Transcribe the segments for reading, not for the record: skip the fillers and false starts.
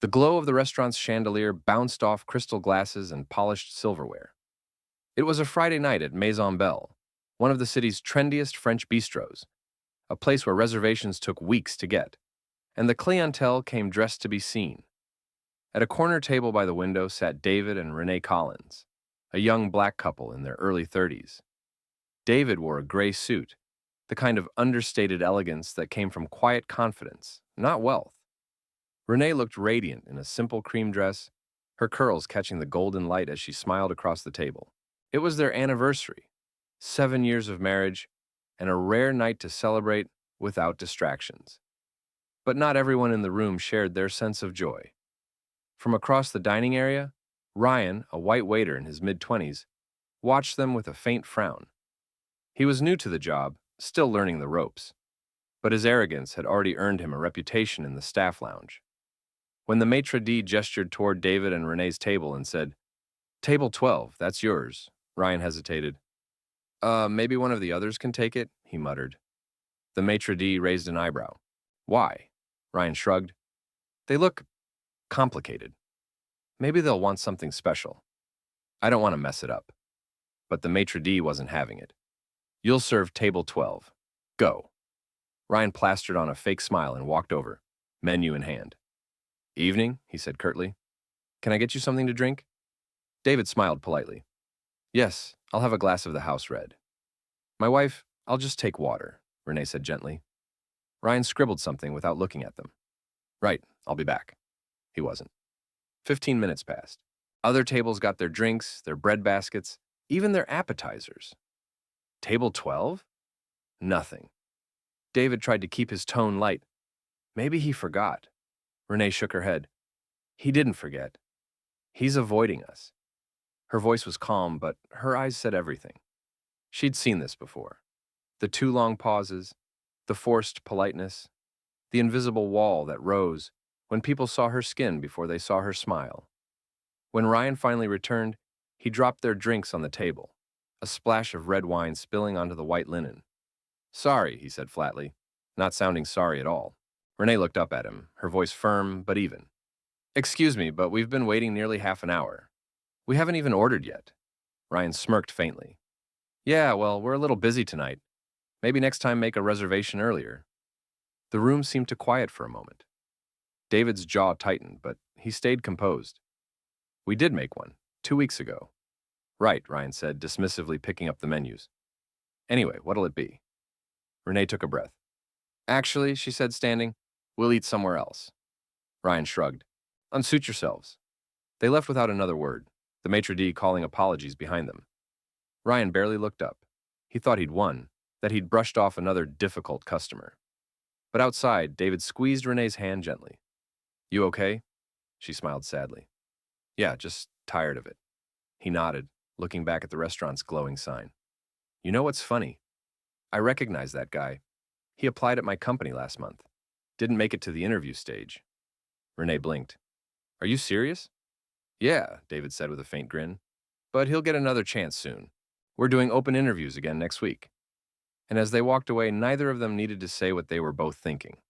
The glow of the restaurant's chandelier bounced off crystal glasses and polished silverware. It was a Friday night at Maison Belle, one of the city's trendiest French bistros, a place where reservations took weeks to get, and the clientele came dressed to be seen. At a corner table by the window sat David and Renee Collins, a young black couple in their early 30s. David wore a gray suit, the kind of understated elegance that came from quiet confidence, not wealth. Renee looked radiant in a simple cream dress, her curls catching the golden light as she smiled across the table. It was their anniversary, 7 years of marriage, and a rare night to celebrate without distractions. But not everyone in the room shared their sense of joy. From across the dining area, Ryan, a white waiter in his mid-20s, watched them with a faint frown. He was new to the job, still learning the ropes, but his arrogance had already earned him a reputation in the staff lounge. When the maitre d' gestured toward David and Renee's table and said, "Table 12, that's yours," Ryan hesitated. Maybe one of the others can take it," he muttered. The maitre d' raised an eyebrow. "Why?" Ryan shrugged. "They look complicated. Maybe they'll want something special. I don't want to mess it up." But the maitre d' wasn't having it. "You'll serve table 12. Go." Ryan plastered on a fake smile and walked over, menu in hand. "Evening," he said curtly. "Can I get you something to drink?" David smiled politely. "Yes, I'll have a glass of the house red." "My wife, I'll just take water," Renee said gently. Ryan scribbled something without looking at them. "Right, I'll be back." He wasn't. 15 minutes passed. Other tables got their drinks, their bread baskets, even their appetizers. Table 12? Nothing. David tried to keep his tone light. Maybe he forgot. Renee shook her head. He didn't forget. He's avoiding us. Her voice was calm, but her eyes said everything. She'd seen this before. The too long pauses, the forced politeness, the invisible wall that rose when people saw her skin before they saw her smile. When Ryan finally returned, he dropped their drinks on the table, a splash of red wine spilling onto the white linen. "Sorry," he said flatly, not sounding sorry at all. Renee looked up at him, her voice firm but even. "Excuse me, but we've been waiting nearly half an hour. We haven't even ordered yet." Ryan smirked faintly. "Yeah, well, we're a little busy tonight. Maybe next time make a reservation earlier." The room seemed to quiet for a moment. David's jaw tightened, but he stayed composed. "We did make one, 2 weeks ago." "Right," Ryan said, dismissively picking up the menus. "Anyway, what'll it be?" Renee took a breath. "Actually," she said, standing, "we'll eat somewhere else." Ryan shrugged. "Unsuit yourselves." They left without another word, the maitre d' calling apologies behind them. Ryan barely looked up. He thought he'd won, that he'd brushed off another difficult customer. But outside, David squeezed Renee's hand gently. "You okay?" She smiled sadly. "Yeah, just tired of it." He nodded, looking back at the restaurant's glowing sign. "You know what's funny? I recognize that guy. He applied at my company last month. Didn't make it to the interview stage." Renee blinked. "Are you serious?" "Yeah," David said with a faint grin. "But he'll get another chance soon. We're doing open interviews again next week." And as they walked away, neither of them needed to say what they were both thinking.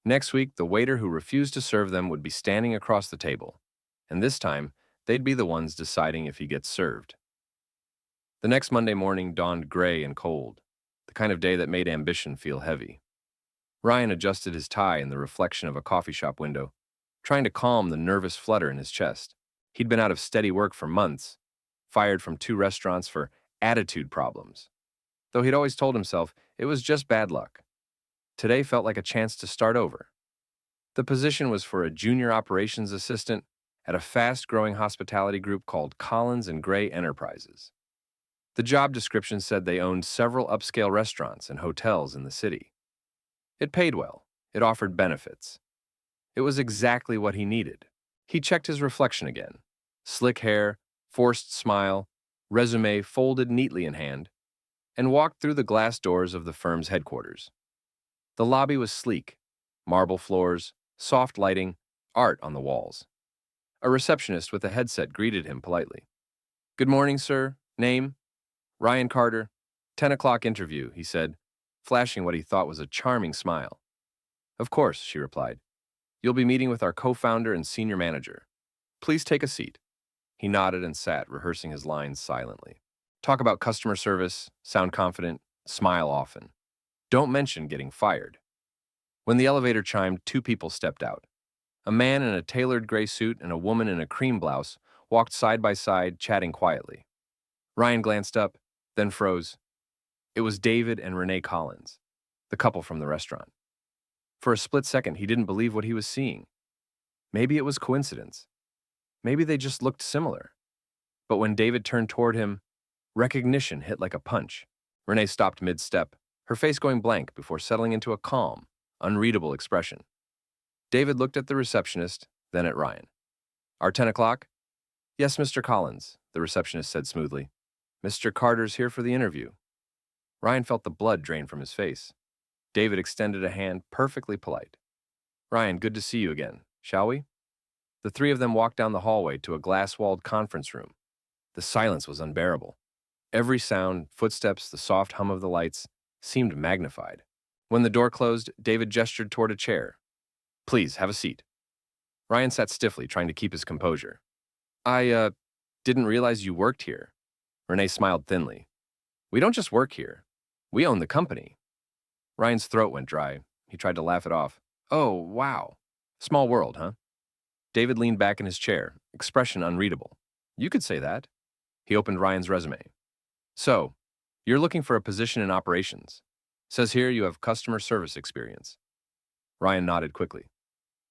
Next week, the waiter who refused to serve them would be standing across the table, and this time, they'd be the ones deciding if he gets served. The next Monday morning dawned gray and cold, the kind of day that made ambition feel heavy. Ryan adjusted his tie in the reflection of a coffee shop window, trying to calm the nervous flutter in his chest. He'd been out of steady work for months, fired from 2 restaurants for attitude problems. Though he'd always told himself it was just bad luck. Today felt like a chance to start over. The position was for a junior operations assistant at a fast-growing hospitality group called Collins and Gray Enterprises. The job description said they owned several upscale restaurants and hotels in the city. It paid well. It offered benefits. It was exactly what he needed. He checked his reflection again. Slick hair, forced smile, resume folded neatly in hand, and walked through the glass doors of the firm's headquarters. The lobby was sleek, marble floors, soft lighting, art on the walls. A receptionist with a headset greeted him politely. "Good morning, sir. Name?" "Ryan Carter. 10 o'clock interview," he said, flashing what he thought was a charming smile. "Of course," she replied. You'll be meeting with our co-founder and senior manager. Please take a seat." He nodded and sat, rehearsing his lines silently. "Talk about customer service, sound confident, smile often. Don't mention getting fired." When the elevator chimed, two people stepped out. A man in a tailored gray suit and a woman in a cream blouse walked side by side, chatting quietly. Ryan glanced up, then froze. It was David and Renee Collins, the couple from the restaurant. For a split second, he didn't believe what he was seeing. Maybe it was coincidence. Maybe they just looked similar. But when David turned toward him, recognition hit like a punch. Renee stopped mid-step, her face going blank before settling into a calm, unreadable expression. David looked at the receptionist, then at Ryan. "Our 10 o'clock?" "Yes, Mr. Collins," the receptionist said smoothly. "Mr. Carter's here for the interview." Ryan felt the blood drain from his face. David extended a hand, perfectly polite. "Ryan, good to see you again. Shall we?" The three of them walked down the hallway to a glass-walled conference room. The silence was unbearable. Every sound, footsteps, the soft hum of the lights, seemed magnified. When the door closed, David gestured toward a chair. "Please, have a seat." Ryan sat stiffly, trying to keep his composure. I didn't realize you worked here." Renee smiled thinly. "We don't just work here. We own the company." Ryan's throat went dry. He tried to laugh it off. "Oh, wow. Small world, huh?" David leaned back in his chair, expression unreadable. "You could say that." He opened Ryan's resume. "So, you're looking for a position in operations. Says here you have customer service experience." Ryan nodded quickly.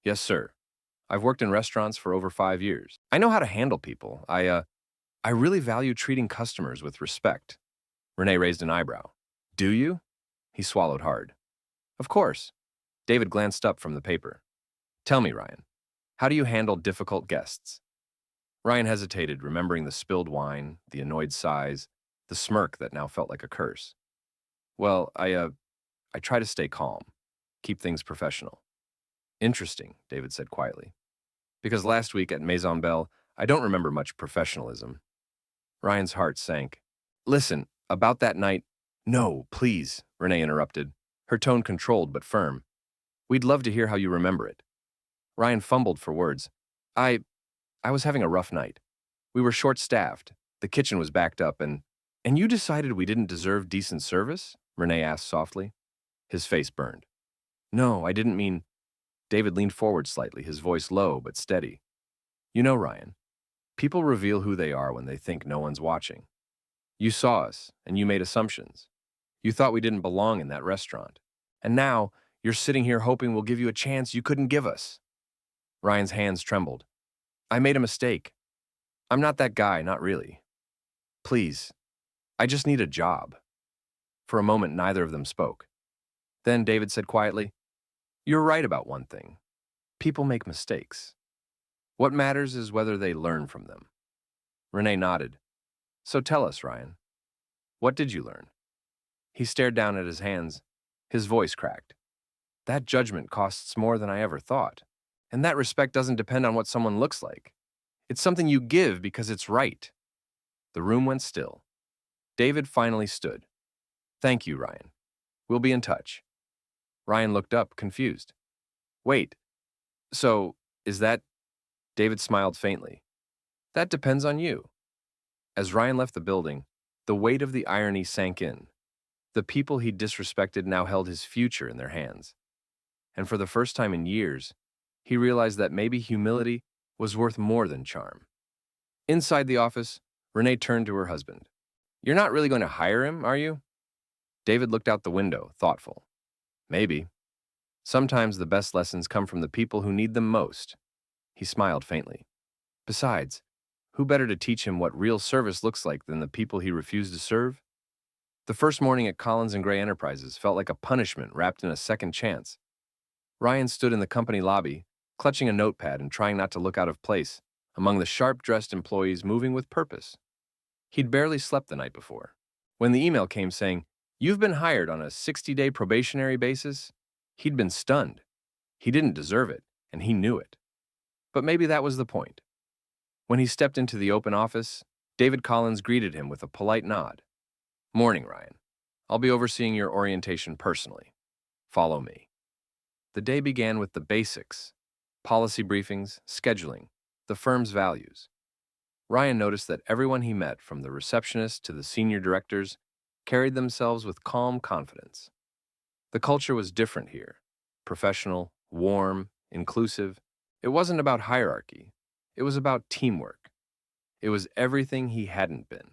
"Yes, sir. I've worked in restaurants for over 5 years. I know how to handle people. I really value treating customers with respect." Renee raised an eyebrow. "Do you?" He swallowed hard. "Of course." David glanced up from the paper. "Tell me, Ryan, how do you handle difficult guests?" Ryan hesitated, remembering the spilled wine, the annoyed sighs, the smirk that now felt like a curse. "Well, I try to stay calm, keep things professional." "Interesting," David said quietly. "Because last week at Maison Belle, I don't remember much professionalism." Ryan's heart sank. "Listen, about that night—" "No, please," Renee interrupted, her tone controlled but firm. "We'd love to hear how you remember it." Ryan fumbled for words. I was having a rough night. We were short-staffed, the kitchen was backed up, and you decided we didn't deserve decent service?" Renee asked softly. His face burned. "No, I didn't mean—" David leaned forward slightly, his voice low but steady. "You know, Ryan, people reveal who they are when they think no one's watching. You saw us, and you made assumptions. You thought we didn't belong in that restaurant. And now, you're sitting here hoping we'll give you a chance you couldn't give us." Ryan's hands trembled. "I made a mistake. I'm not that guy, not really. Please, I just need a job." For a moment, neither of them spoke. Then David said quietly, "You're right about one thing. People make mistakes. What matters is whether they learn from them." Renee nodded. "So tell us, Ryan, what did you learn?" He stared down at his hands. His voice cracked. "That judgment costs more than I ever thought. And that respect doesn't depend on what someone looks like. It's something you give because it's right." The room went still. David finally stood. "Thank you, Ryan. We'll be in touch." Ryan looked up, confused. "Wait, so is that—" David smiled faintly. "That depends on you." As Ryan left the building, the weight of the irony sank in. The people he disrespected now held his future in their hands. And for the first time in years, he realized that maybe humility was worth more than charm. Inside the office, Renee turned to her husband. "You're not really going to hire him, are you?" David looked out the window, thoughtful. "Maybe. Sometimes the best lessons come from the people who need them most." He smiled faintly. "Besides, who better to teach him what real service looks like than the people he refused to serve?" The first morning at Collins and Gray Enterprises felt like a punishment wrapped in a second chance. Ryan stood in the company lobby, clutching a notepad and trying not to look out of place among the sharp-dressed employees moving with purpose. He'd barely slept the night before. When the email came saying, "You've been hired on a 60-day probationary basis," he'd been stunned. He didn't deserve it, and he knew it. But maybe that was the point. When he stepped into the open office, David Collins greeted him with a polite nod. "Morning, Ryan. I'll be overseeing your orientation personally. Follow me." The day began with the basics. policy briefings, scheduling, the firm's values. Ryan noticed that everyone he met, from the receptionist to the senior directors, carried themselves with calm confidence. The culture was different here: professional, warm, inclusive. It wasn't about hierarchy, it was about teamwork. It was everything he hadn't been.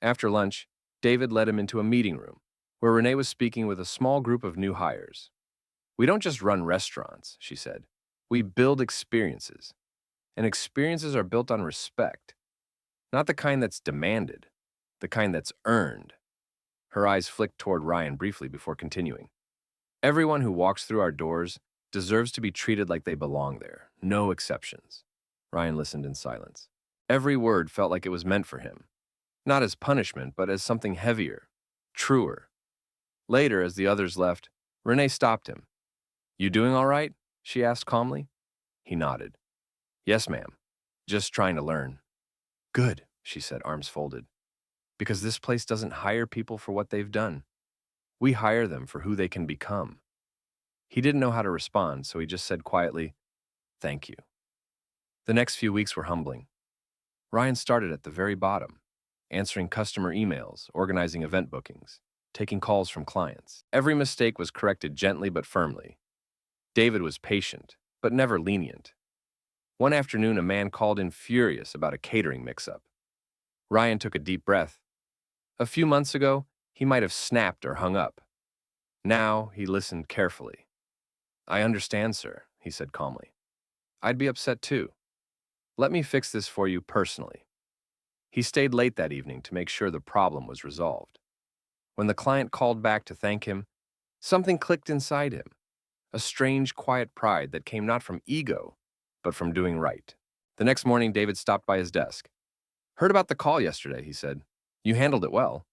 After lunch, David led him into a meeting room where Renee was speaking with a small group of new hires. "We don't just run restaurants," she said. "We build experiences. And experiences are built on respect, not the kind that's demanded, the kind that's earned." Her eyes flicked toward Ryan briefly before continuing. "Everyone who walks through our doors deserves to be treated like they belong there, no exceptions." Ryan listened in silence. Every word felt like it was meant for him, not as punishment, but as something heavier, truer. Later, as the others left, Renee stopped him. "You doing all right?" she asked calmly. He nodded. "Yes, ma'am. Just trying to learn." "Good," she said, arms folded. "Because this place doesn't hire people for what they've done. We hire them for who they can become." He didn't know how to respond, so he just said quietly, "Thank you." The next few weeks were humbling. Ryan started at the very bottom, answering customer emails, organizing event bookings, taking calls from clients. Every mistake was corrected gently but firmly. David was patient, but never lenient. One afternoon, a man called in furious about a catering mix-up. Ryan took a deep breath. A few months ago, he might have snapped or hung up. Now, he listened carefully. "I understand, sir," he said calmly. "I'd be upset too. Let me fix this for you personally." He stayed late that evening to make sure the problem was resolved. When the client called back to thank him, something clicked inside him, a strange, quiet pride that came not from ego, but from doing right. The next morning, David stopped by his desk. "Heard about the call yesterday," he said. "You handled it well."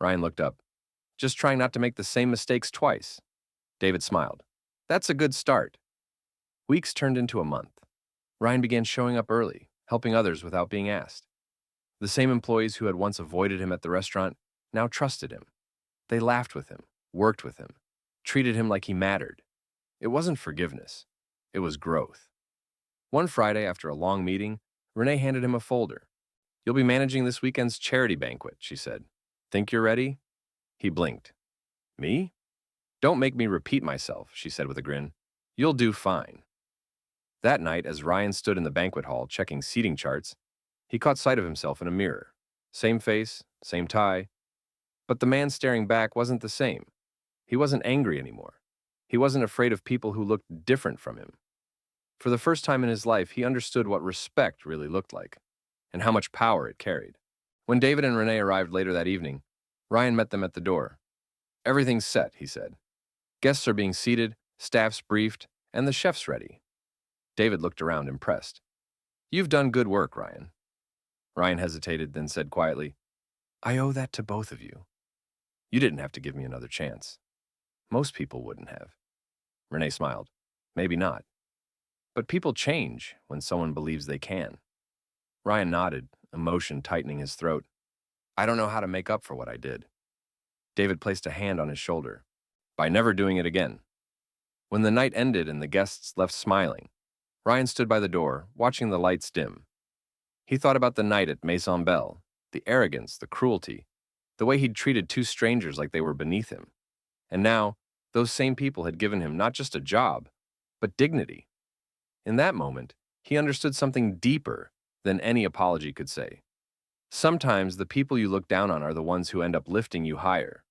Ryan looked up. "Just trying not to make the same mistakes twice." David smiled. "That's a good start." Weeks turned into a month. Ryan began showing up early, helping others without being asked. The same employees who had once avoided him at the restaurant now trusted him. They laughed with him, worked with him, treated him like he mattered. It wasn't forgiveness. It was growth. One Friday, after a long meeting, Renee handed him a folder. "You'll be managing this weekend's charity banquet," she said. "Think you're ready?" He blinked. "Me? Don't make me repeat myself," she said with a grin. "You'll do fine." That night, as Ryan stood in the banquet hall checking seating charts, he caught sight of himself in a mirror. Same face, same tie. But the man staring back wasn't the same. He wasn't angry anymore. He wasn't afraid of people who looked different from him. For the first time in his life, he understood what respect really looked like, and how much power it carried. When David and Renee arrived later that evening, Ryan met them at the door. "Everything's set," he said. "Guests are being seated, staff's briefed, and the chef's ready." David looked around, impressed. "You've done good work, Ryan." Ryan hesitated, then said quietly, "I owe that to both of you. You didn't have to give me another chance. Most people wouldn't have." Renee smiled. "Maybe not. But people change when someone believes they can." Ryan nodded, emotion tightening his throat. "I don't know how to make up for what I did." David placed a hand on his shoulder. "By never doing it again." When the night ended and the guests left smiling, Ryan stood by the door, watching the lights dim. He thought about the night at Maison Belle, the arrogance, the cruelty, the way he'd treated two strangers like they were beneath him. And now, those same people had given him not just a job, but dignity. In that moment, he understood something deeper than any apology could say. Sometimes the people you look down on are the ones who end up lifting you higher.